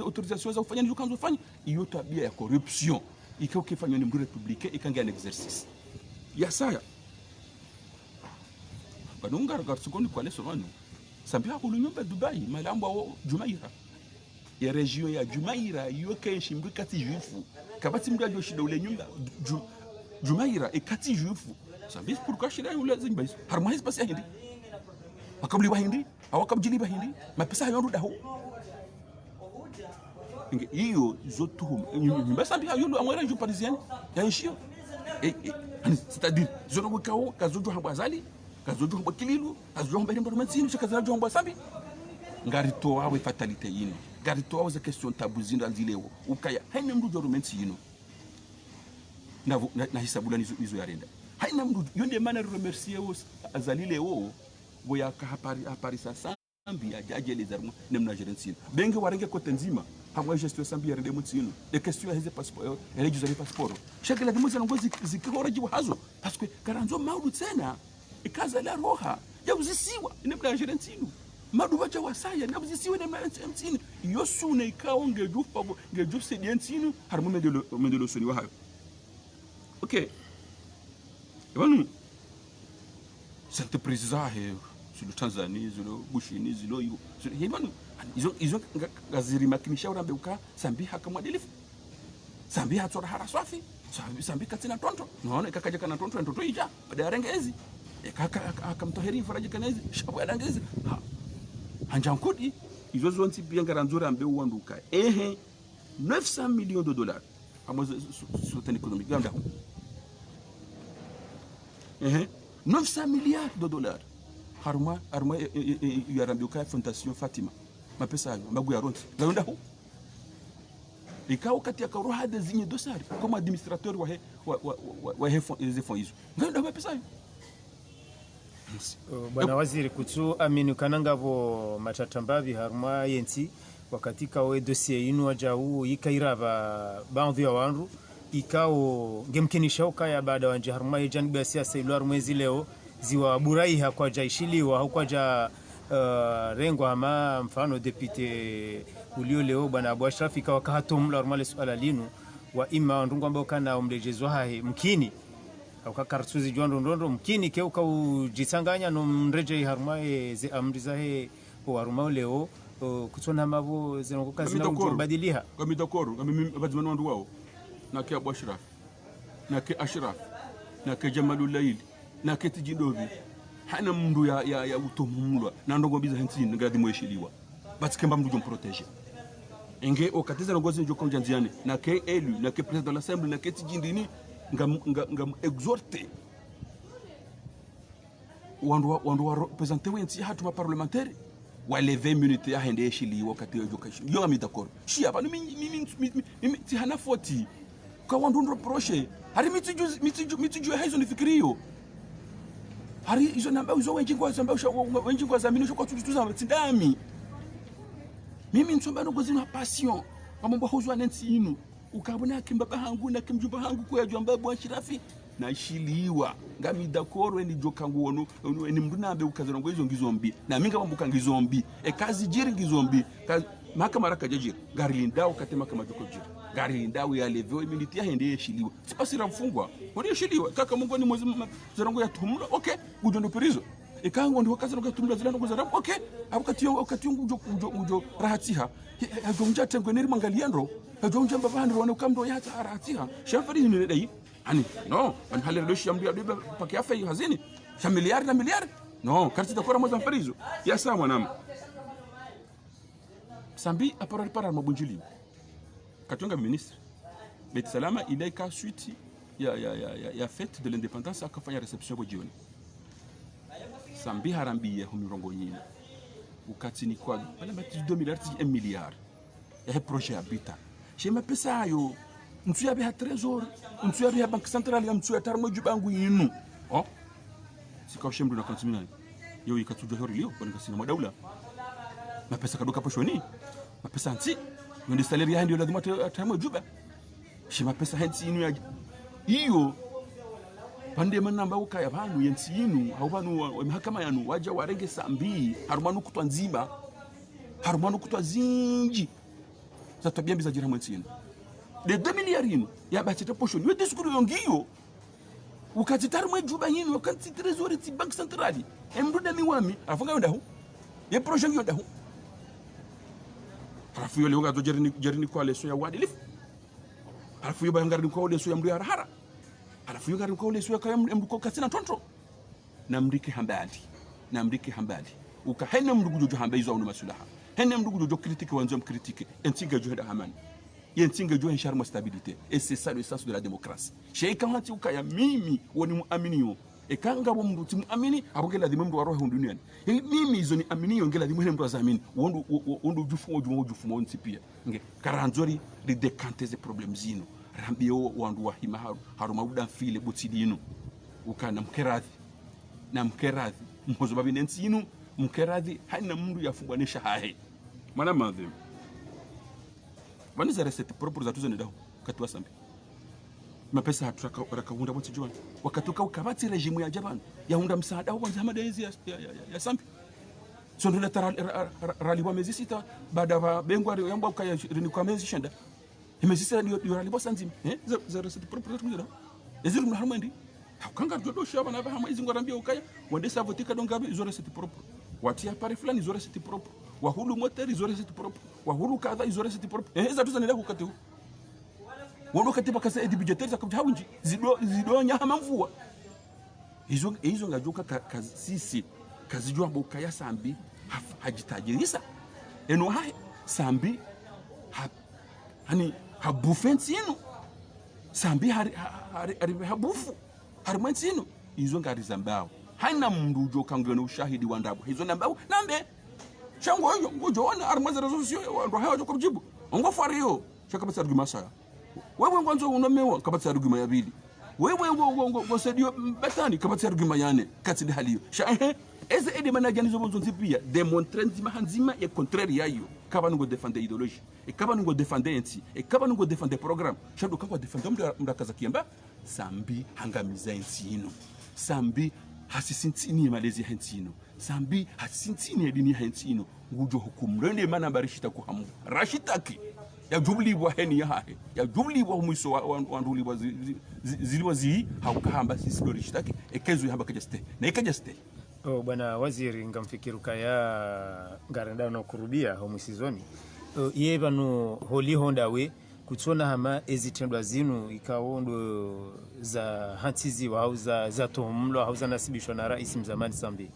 [SPEAKER 2] autorisation za kufanya njukanzo fanya iyo tabia ya corruption ikao kifanywa ni mdu républicain ikanga en exercice ya saya banunga regarde kwa leso vanu sambia ko nyumba Dubai malambo Jumaira ya region ya Jumaira yoke shimbi kati juifu kabati mdu ajoshida ule nyumba Jumaira ekati juifu sambi pourquoi shida ule zimba harmonize basi hindi wakabli bahindi awakabjili bahindi mapesa yondo daho inge hiyo zotu nyumba sambi yondo amwera ju parisienne ya nshio c'est-à-dire zono wikao kazojo hambazali kazojo hambakililu kazojo hambere mbarumantsino shakazajo hambasambi ngarito wawe fatalite yino garito wawe za question tabu zinda zileo ukaya haina mdu jorumenti yino na hisabula nizo yarenda haina mdu yonde mana remercier wo azalile wo boya ka hapari sa sambi ajaje les armes nemna gerencine benge warenge kote nzima hamwa gestion sambi yarende mutino de question hizo passeport ele juzali passeport shakila dimuza ngozi zikihora jiwa hazo parce que karanzo maudu tena ikaza la roha ya uzisiwa nemna gerencine madu bacha wasaya nabuzisiwe na mtini yosune ikawo ngejufa ngejuse dientino harmo medelo soni wa hayo okay ebanu cette présidence sur le Tanzanie sur le Bushini zilo yo ebanu izo gaziri makinisha urambe uka sambi hakamwadilifu sambi hatsora haraswafi sambi katina tonto naona ikakaja kana tonto ntoto ija baada ya rengezi akamtoheri faraja kanezi shabu ya rengezi hanjankudi izo zonti bien garanzura ambe wanduka 900 millions de dollars amo soutien économique ganda 900 milliards de dollars harma yarambuka fondation Fatima mapesa hayo magu ya ronti ganda ho ikawa kati akaroha dezinye dosari como administrateur wa hizo fonds ngenda mapesa hiyo.
[SPEAKER 1] Bwana waziri kutsu aminu kananga bo matatambavi harma yenti wakati kawe dossier inu wajau ikairaba baadhi ya wandu ikao ngemkinisha ukaya baada wanje harma yejani bia siasa ilu mwezi leo ziwa buraiha kwa jaishiliwa au kwa ja rengo ama mfano depute ulio leo bwana Abu Ashraf ikawa kahatomla normale swala linu wa ima ndungu ambao kana umlejezwa hahe mkini au kakartuzi jwando ndondo mkini ke ukajitsanganya no mreje harmae ze amri zahe o harmao leo kutona mabo zinokoka zinabadiliha
[SPEAKER 2] kwa midakoro kama bazimano wandu wao na ke Abu Ashraf na ke Ashraf na ke Jamalul Layl na ke Tijidovi hana mndu ya utomumulwa na ndongo biza hentini ngadi mweshiliwa batsikemba mndu jomprotege enge okatiza ngozi njo konjanziane na ke élu na ke président de l'Assemblée na ke Tijindini ngam exhorter wandu wa représenter wensi hatu ma parlementaire wale 20 minutes ya hende yeshili wakati yo jokashi yo ami d'accord shi hapa mimi ti hana 40 kwa wandu ndo proche hari mitiju hizo nifikirio hari hizo namba hizo wengi kwa zamini sho kwa tutuza mtindami mimi nsomba ndo gozina passion mambo hozwa nensi inu ukabona kimbaba hangu na kimjuba hangu kwa jamba Abu Ashraf na shiliwa ngami dakoro ni jokangu wono ni mnduna ambe ukazana ngo izo ngizombi na minga mambuka ngizombi kazi jiri ngizombi mahakama raka jajiri gari lindao katema kama joko jiri gari lindao ya leveo miniti ya hende shiliwa sipasira mfungwa woni shiliwa kaka mungu ni mwezi zarango ya tumula okay gujondo perizo ikango ndi wakaza ngo tumula zilano kuzara okay wakati ujo rahatiha ajonja tengwe neri mangaliandro ajonja mbabandi wana ukamdo ya rahatiha shafari ni dai ani no an haler do shambi adiba pake afa yi hazini sha miliard na miliard no karti da kora moza mfarizo ya sawa nam sambi apara para mabunjili katonga ministre Bet Salama ilaika suite ya fête de l'indépendance akafanya reception kwa jioni sambi harambi ya humirongo nyina ukati ni kwa pale mati 2 milliards 1 milliard ya projet habitat shema pesa ayo mtu ya biha trésor mtu ya biha banque centrale ya mtu ya tarmo jubangu yinu oh sika shemdu na kontimina yo ikatujwa hori leo kwa nikasina madaula mapesa kaduka poshoni mapesa anti ndio salaire ya ndio lazima tarmo juba shema pesa hanti yinu ya hiyo pande manamba ukaya banu yensi yinu au banu mahakama yanu waja warenge sambi harumanu kutwa nzima harumanu kutwa zinji za tabia mbiza jira mwensi yinu de 2 milliards yinu ya bachete poshoni we diskuru yongiyo ukatitari mwe juba yinu wakati trésor ti banque centrale emruda miwami afanga yonda hu ye projet yonda hu arafu yole unga jerini kwa leso ya wadilifu arafu yoba ngari kwa leso ya mru ya harahara alafu yugari kwa ule suweka mduko kasina tonto na mrike hambali uka hene mdugu jojo hambai zo masulaha hene mdugu jojo critique wanzo critique entinga jo heda hamani yentinga jo insharma stabilité et c'est ça le sens de la démocratie sheika hati uka ya mimi woni muaminiyo ekanga bo mdu timuamini abongela di mdu waroho duniani mimi izo ni aminiyo ngela di mdu azamini wondo jufumo ntipia nge karanzori de décanter ces problèmes zino rambio wandu wa hima haruma uda file butsidino ukana mkeradhi mhozo babinensi inu mkeradhi haina mundu yafungwanisha hahe mana madhe wani za recette propre za tuzone daho katwa sambi mapesa haturaka hunda botsi jwana wakatuka ukabati regime ya jabana ya hunda msaada wa zama dezi ya sambi sondo la rali wa mezi sita baada ya bengwa yamba ukaya rini kwa mezi shenda imesisa ndio ralibosa nzima za recette propre tuzone eziru mnaharumandi hakanga jodo shaba na bahama izi ngorambia ukaya wande savotika dongabe izo recette propre watia pare fulani izo recette propre wahulu moteur izo recette propre wahulu kadha izo recette propre eza tuzane la kukati hu wondo katiba kasa edi budgetaire zakabja hawinji zido nyama mvua izo ngajuka kazisi kazijua bukaya sambi hajitajirisa eno hai sambi hani habufensi ino sambi hari habufu harumwensi ino izo ngari zambao haina mndu joka ngene ushahidi wa ndabo hizo nambao nambe shango hiyo ngojoona harumwenzi resolution ndo hayo kujibu ngofari hiyo shaka basa argument saya wewe ngwanzo unomewa kabasa argument ya pili wewe ngosedio batani kabasa argument ya nne kati de haliyo sha eze ede manager nizo bonzo pia démontrer nzima hanzima ya contraire yayo kaba ngo défendre idéologie et kaba ngo défendre enti et kaba ngo défendre programme shado kaba défendre mrakaza kiamba sambi hangamiza ensino sambi hasisintini malezi hensino sambi hasisintini edini hensino ngujo hukumu rende mana barishita kuhamu rashitaki ya jubli bwa heni ya hahe ya jubli bwa mwiso wa nduli bwa ziliwazi haukahamba sisi dorishitaki ekezo hamba kajeste na ikajaste.
[SPEAKER 1] Oh, bwana waziri ngamfikiru kaya ngarenda no kurudia ho mwisizoni iye bano holi honda we kutsona hama ezitendwa zinu ikawondo za hantizi wa za tohumlo au za nasibishwa na rais mzamani Sambi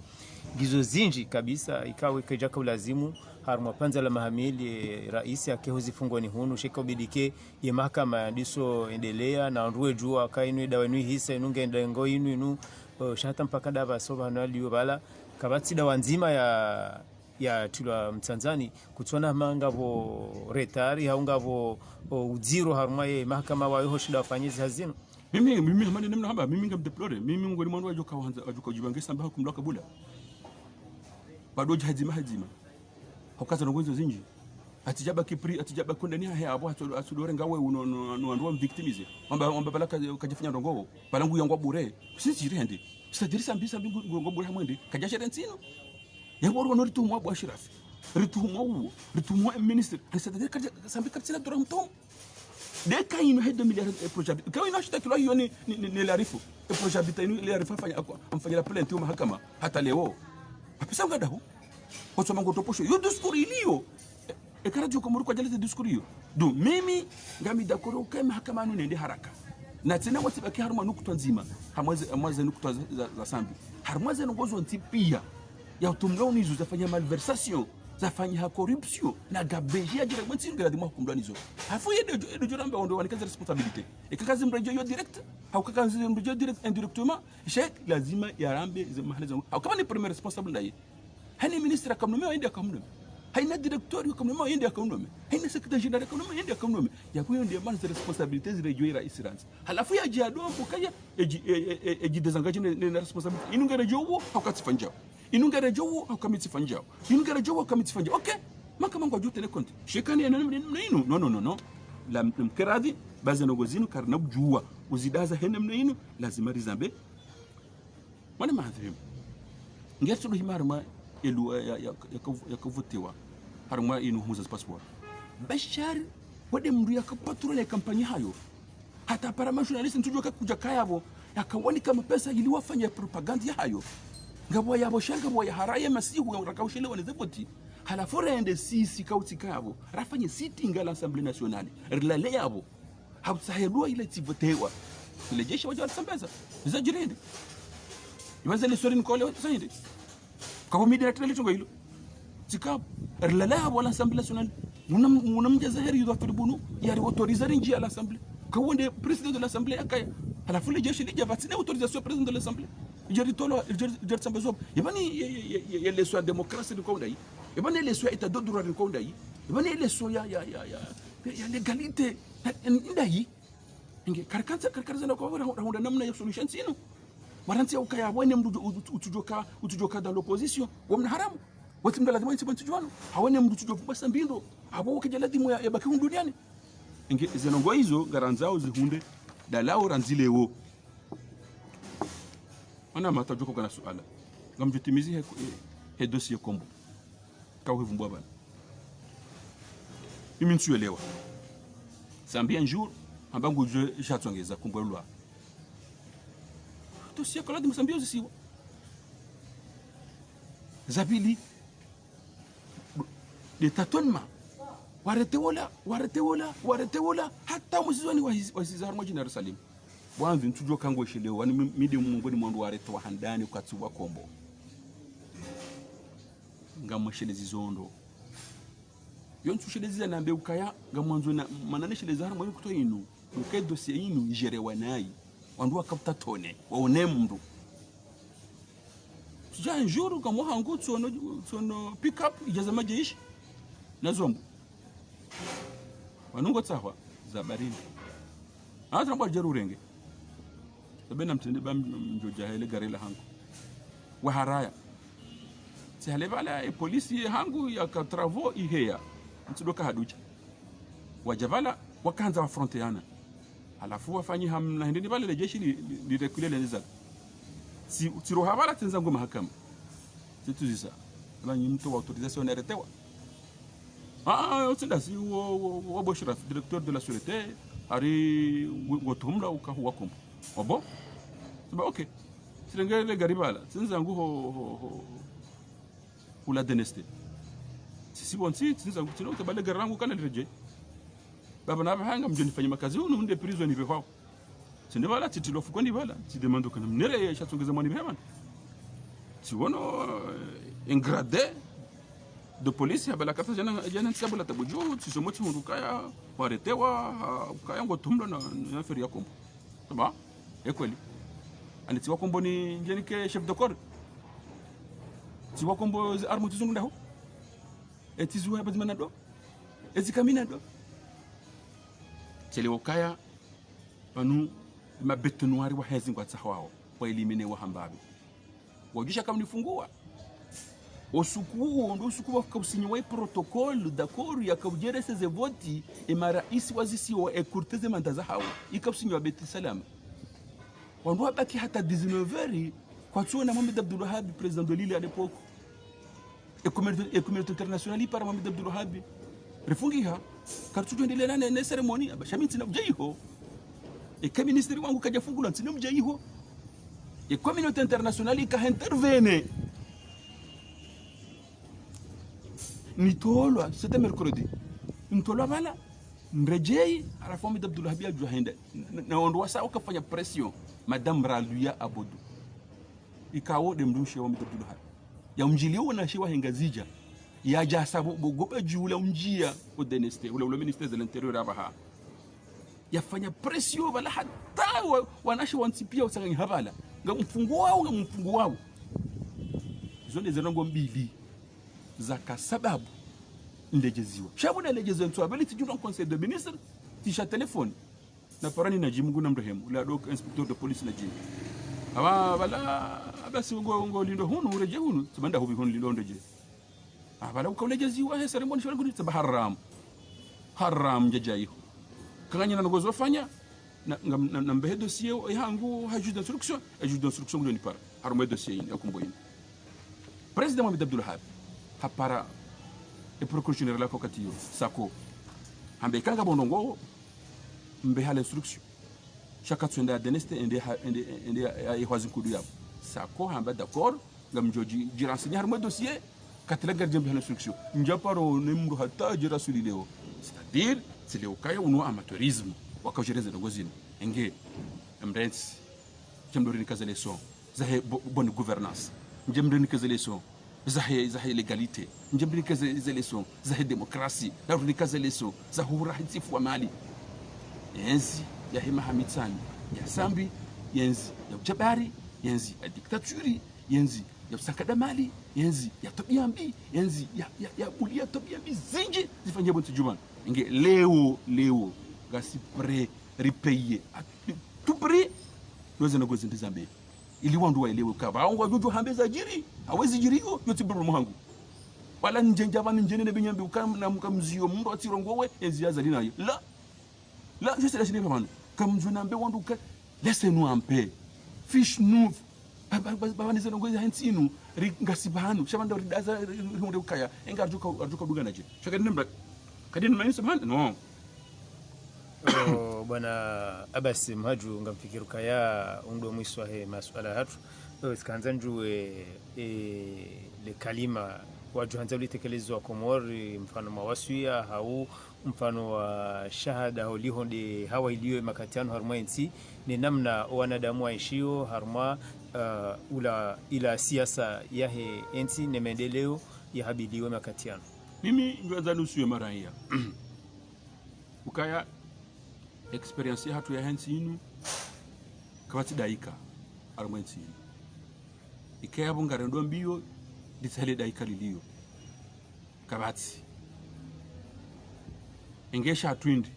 [SPEAKER 1] gizo zinji kabisa ikawe keja kwa lazimu harma panza la mahamili rais yake hozifungwa ni hunu sheka ubidike ye mahakama ndiso endelea na nruwe jua kainu dawanui hisa inunge ndengo inu shata mpaka dava soba naliyo bala kabati dawa nzima ya tulwa Mtanzani kutsona mangavo retari haungavo uziro harmaye mahakama wa yoho shida wafanyizi hazino
[SPEAKER 2] mimi hamani nemna hamba mimi ngamdeplore mimi ngoni mwandu ajoka jibangesa mbaha kumloka bula bado hazima hokaza ngonzo zinji atijaba kipri atijaba kondani haya abo asudore ngawe no victimize omba balaka kajifanya ndongo balangu yangwa bure sisi rende sadirisa mbisa ngo bure hamwende kajashera nsino yangwa no ritumwa bwa shirafi ritumwa minister alisadire kaja sambi kapsina dora mtom de kaino hedo milliard projet kaino shitakilo hiyo ni larifu projet bitani ile arifa amfanya plainte mahakama hata leo apesa ngadaho kwa sababu ngotoposho yo discours ilio ekarajo ko muri kwa jalete discours iyo do mimi ngami dakoro kama mahakama nende haraka na tena wati baki haruma nukutwa nzima hamwaze nukutwa za Sambi harmaze ngozo ntipia ya utumloni hizo zafanya malversation zafanya corruption na gabeji jira mwanzi ngadi mwa kumdani hizo hafu yedo joramba ondo wanikaza responsibility ekakazi mrejo yo direct au kakazi mrejo direct indirectement sheikh lazima yarambe mahali zangu au kama ni premier responsable ndaye hani ministre akamnome aende akamnome haina directeur akamnome aende akamnome haina secretary general akamnome aende akamnome ya kuyo ndio maana responsibilities rejo ira isirans halafu ya jiado mukaya eji desengage na responsibility inungere jowo haukatifanja inungere jowo haukamitsifanja inungere jowo haukamitsifanja okay makama ngo jote le compte shekani ya no la mkeradhi baza nogozinu karna bujua uzidaza hena mnaino lazima rizambe mwana mahadhim ngeso do himarma elu ya kuvotewa haruma inu humuza passport bashar wade mru yakapatula ya kampanya hayo hata para journalist ntujo kuja kayabo yakawani kama pesa iliwafanya propaganda hayo ngabo yabo shanga bo ya haraya masihu rakaushele wanezepoti halafu rende sisi kauti kabo rafanye sitting à l'Assemblée nationale rilale yabo habsahedwa ile tivotewa ile jeshi waje wasambeza zajirende ibanze le sorin kole sayinde kwa media tele chongo hilo tikab rilale yabo l'Assemblée nationale munamjaza heri yudo afiribunu yari autoriser nji à l'Assemblée kawonde président de l'Assemblée akaya halafu le jeshi lija vatine autorisation président de l'Assemblée jeri tolo jeri sambezo yabani yele so démocratie ko ndai yabani yele so état de droit ko ndai yabani yele so ya légalité ndai inge karkanza na ko raunda namna ya solution sino maranti ukaya bwene mdu utujoka dans l'opposition wamna haramu watimda lazima nsibantujwano hawene mdu tujofu basa mbindo abo ukijala dimu ya baki duniani inge zenongo hizo garanzao zihunde dalao ranzilewo ana matajoko kana suala ngamjutimizi he dossier kombo kawo hivumbwa bana mimi nsuelewa Sambi un jour ambangu je chatsongeza kumbwelwa dossier kala di Sambi aussi zabili de tâtonnement warete hata msizoni wa sizar majina Yerusalemu bwanzi ntujo kango shileo wani midi mungoni mwandu warete wa handani ukatsuwa kombo ngamo shelezi zondo yontu shelezi na mbe ukaya ngamwanzo na manane shelezi har mwe kuto inu uke dossier inu jere wanai wandu wakapta tone waone mndu ja un jour kama hangu tsono pick up ijaza majeshi na zombo wanungo tsahwa za baridi atra mwa jerurenge sabena mtende bam mjoja hele garela hangu wa haraya si hale bala e polisi hangu ya ka travaux iheya mtudoka haducha wajavala wakaanza wafronteana alafu wafanyi hamna ndini bale le jeshi lirekule lenza si rohabala tenza ngo mahakama situzisa banyi mtu wa autorisation eretewa c'est si wo boshra directeur de la sûreté ari wotumla ukahuwa kombo obo ba okay sirengele garibala sinza nguho kula deneste sisi bonsi sinza ngutino tabale garangu kana lireje baba na bahanga mjoni fanya makazi uno nde prison ni behwa sinde bala titilo fuko ni bala ti demando kana mnere ya shatongeza mwani behman ti wono ingradé de police ya bala kata jana tsabula tabuju ti somo ti hundukaya waretewa ukaya ngotumla na feri ya kombo ba ekweli ani ti wakombo ni njeni ke chef de corps ti wakombo armu tizungu ndaho eti zuwa bazimana do eti kamina do tele ukaya panu mabetu noir wa hezi ngwa tsahwao wa elimine wa hambabe wajisha kama nifungua osuku ndo osuku wakabusinyi wa protocole d'accord ya kabujere seze voti e maraisi wazisi wa ekurteze mandaza hawo ikabusinyi wa beti salama wandu baki hata 19h kwa tuona Mohamed Abdul Wahhab president de l'île à l'époque et communauté internationale par Mohamed Abdul Wahhab refungiha kartu tuendelea na ceremony abashamiti na mjaiho e kama ministeri wangu kaja fungula nsina mjaiho e communauté internationale ka intervene nitolwa c'était mercredi nitolwa bala mrejei alafu Mohamed Abdul Wahhab ajuhenda na ondo wasa wakafanya pression madame Raluya Abodu ikawo de mdushe wa Mohamed Abdul Wahhab ya mjilio na shewa hengazija ya jasabu bogobe jula mjia odeneste ule ministre de l'intérieur abaha yafanya pression bala hata wanashi wansipia usanganya habala ngamfungu wao zone zanongo mbili zaka sababu ndejeziwa shabuna lejezo mtu ability juna conseil de ministre tisha telefone na parani na jimungu na mrehemu la dok inspecteur de police na jimu awa bala basi ngo lindo hunu ureje hunu sabanda hubi hunu lindo ndeje bala ukaulejeziwa he ceremony shwari kuni haram jajayo kanganya na ngozo fanya na mbehe dossier yangu ha juge d'instruction ngoni para harume dossier ni akumboyini president Mohamed Abdul Wahhab hapara e procureur général la kokatiyo sako ambe kanga bondongo mbe hala instruction chaka tsenda deneste ende ay hwazin kudu yabo sako hamba d'accord ngam joji jiransinya harume dossier katela gardien be hala instruction njaparo nemru hata jira sulileo c'est-à-dire c'est le cas où nous amateurisme wakajereza ngozini enge mrens jamdori kazeleso zahe bonne gouvernance jamdori kazeleso zahe legalité jamdori kazeleso zahe démocratie jamdori kazeleso zahura hitifu wa mali yenzi ya hima hamitsani ya sambi yenzi ya jabari yenzi ya dictature yenzi ya sakada mali yenzi ya tabia mbi yenzi ya bulia tabia mbi zinji zifanye bonti jumana inge leo gasi pre repayer tout prix doze na gozi ndizambe ili wandu waelewe kaba aongo jojo hambeza jiri hawezi jirigo yote bro mwangu wala njenja bana njene ne binyambe ukam na mkamzio mndo atirongowe enzi azali nayo la juste la cinéma manu comme je n'ambe wandu ka laissez-nous en paix fiche nous baba nizo ngozi hantinu ngasi bahanu shabanda ridaza hunde ukaya engarjuka duga naje shaka nimba kadini mani subhana no
[SPEAKER 1] bwana Abbas Mhaju ngamfikiru kaya ungdo mwiswa he masuala hatu sikanza njue le kalima waju hanza ulitekelezwa Komori mfano mawaswia hau mfano wa shahada holihonde hawa iliyo makatiano haruma nsi ni namna wanadamu waishio haruma ila siasa yahe nsi ne maendeleo ya habiliwe makatiano
[SPEAKER 2] mimi ngwaza nusu mara hii ukaya experience hatu ya hensi inu kabati daika armwensi ikaya bungare ndo mbio ditale daika lilio kabati engesha atwindi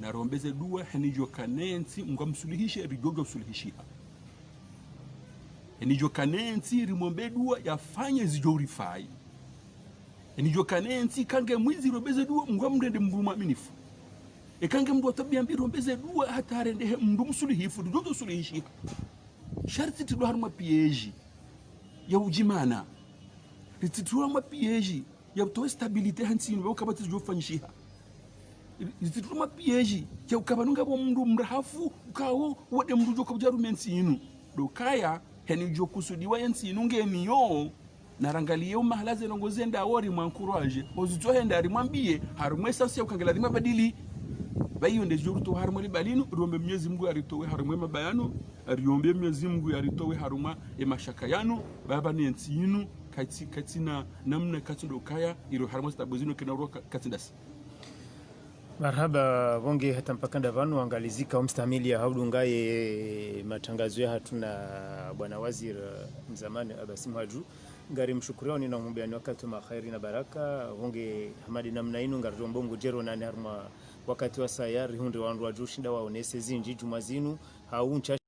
[SPEAKER 2] na rombeze dua henijo kanensi msuluhishe rigoga usuluhishia henijo kanensi rimombe dua yafanye zijorifai henijo kanensi kange mwizi rombeze dua mrende mruma minifu kange mdu tabia mbi rombeze dua hata rende mdu msuluhifu rigoga usuluhishia sharti tido haruma pieji ya ujimana ritituwa mapieji ya utoe stabilite hansinu wa ukabati zijofanyishiha ritituwa mapieji ya ukabanunga wa mdu mrahafu ukawo wade mdu joka ujaru mensinu do kaya heni ujo kusudiwa yansinu ngeni yo narangalie umahalaze nongoze nda awori mwankuraje ozito henda arimwambie harumwe sasa ukangela rima badili bayo ndejo to harumwe balinu rombe Mwenyezi Mungu aritowe harumwe mabayano ariombe Mwenyezi Mungu aritowe haruma mashaka yanu baba ni nsinu katina namna katundo kaya iro harumwe stabozino kinaroka katindasi
[SPEAKER 1] marhaba vonge hata mpakanda vanu angalizika mstamili ya haudungaye matangazo ya hatuna bwana wazir mzamani Abasim Haju ngari mshukurani na mumbiani wakati wa khairi na baraka vonge hamadi namna inu ngari rombongo jero nani haruma wakati wa sayari hunde wandu wajushinda waonese zinji jumazinu hauncha